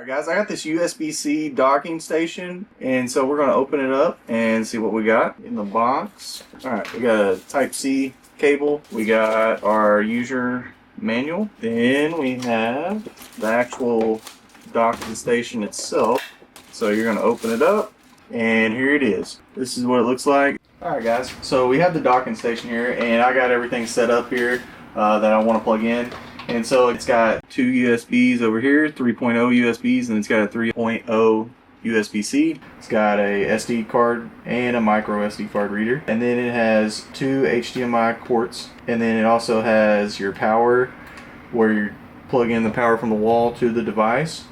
Alright guys, I got this USB-C docking station, and so we're going to open it up and see what we got in the box. Alright, we got a Type-C cable, we got our user manual, then we have the actual docking station itself. So you're going to open it up, and here it is. This is what it looks like. Alright guys, so we have the docking station here, and I got everything set up here that I want to plug in. And so it's got two USBs over here, 3.0 USBs, and it's got a 3.0 USB-C. It's got a SD card and a micro SD card reader. And then it has two HDMI ports. And then it also has your power, where you plug in the power from the wall to the device.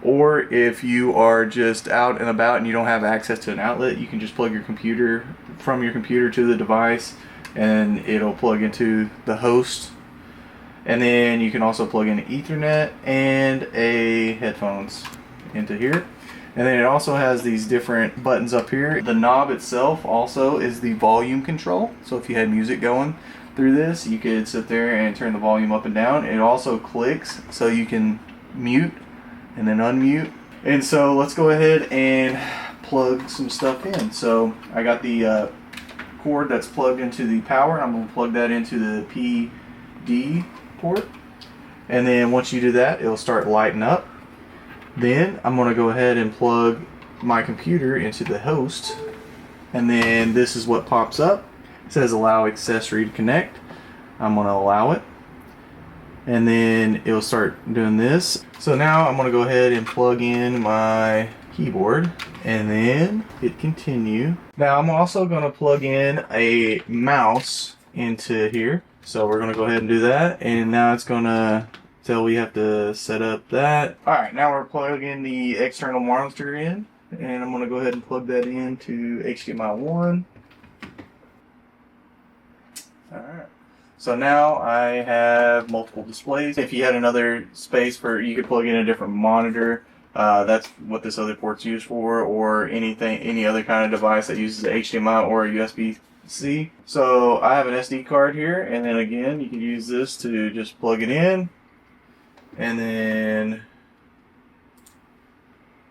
Or if you are just out and about and you don't have access to an outlet, you can just plug your computer from your computer to the device, and it'll plug into the host. And then you can also plug in Ethernet and a headphones into here. And then it also has these different buttons up here. The knob itself also is the volume control. So if you had music going through this, you could sit there and turn the volume up and down. It also clicks so you can mute and then unmute. And so let's go ahead and plug some stuff in. So I got the cord that's plugged into the power. I'm going to plug that into the PD port, and then once you do that, it'll start lighting up. Then I'm going to go ahead and plug my computer into the host, and then this is what pops up. It says allow accessory to connect. I'm going to allow it, and then it'll start doing this. So now I'm going to go ahead and plug in my keyboard and then hit continue. Now I'm also going to plug in a mouse into here. So we're going to go ahead and do that, and now it's going to tell we have to set up that. Alright, now we're plugging the external monitor in, and I'm going to go ahead and plug that into HDMI 1. Alright, so now I have multiple displays. If you had another space for, you could plug in a different monitor. That's what this other port's used for, or any other kind of device that uses HDMI or a USB-C. So I have an SD card here, and then again you can use this to just plug it in, and then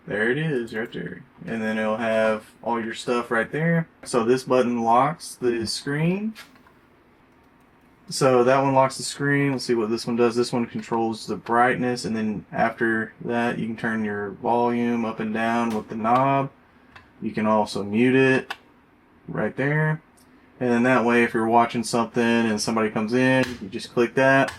there it is right there, and then it'll have all your stuff right there. So this button locks the screen. So that one locks the screen. Let's see what this one does. This one controls the brightness, and then after that you can turn your volume up and down with the knob. You can also mute it right there. And then that way, if you're watching something and somebody comes in, you just click that,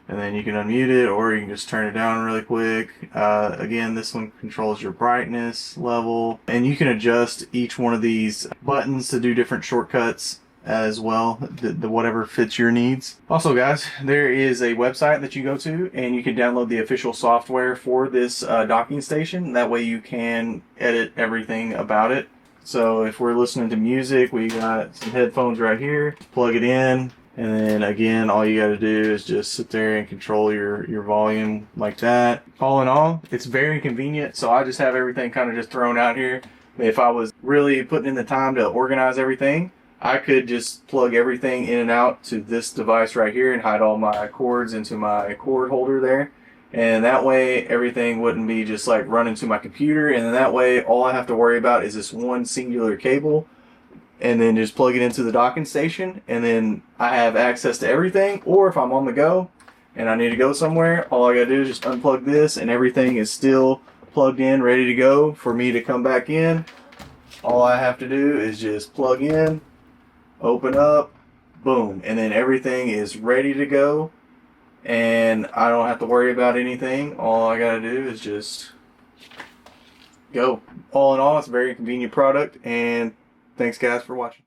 and then you can unmute it, or you can just turn it down really quick. Again, this one controls your brightness level, and you can adjust each one of these buttons to do different shortcuts as well, whatever fits your needs. Also guys, there is a website that you go to, and you can download the official software for this docking station. That way you can edit everything about it. So if we're listening to music, we got some headphones right here, plug it in, and then again, all you got to do is just sit there and control your volume like that. All in all, it's very convenient, so I just have everything kind of just thrown out here. If I was really putting in the time to organize everything, I could just plug everything in and out to this device right here and hide all my cords into my cord holder there. And that way everything wouldn't be just like running to my computer, and then that way all I have to worry about is this one singular cable, and then just plug it into the docking station, and then I have access to everything. Or if I'm on the go and I need to go somewhere, all I gotta do is just unplug this, and everything is still plugged in, ready to go for me to come back in. All I have to do is just plug in, open up, boom, and then everything is ready to go. And I don't have to worry about anything. All I gotta do is just go. All in all, it's a very convenient product, and thanks guys for watching.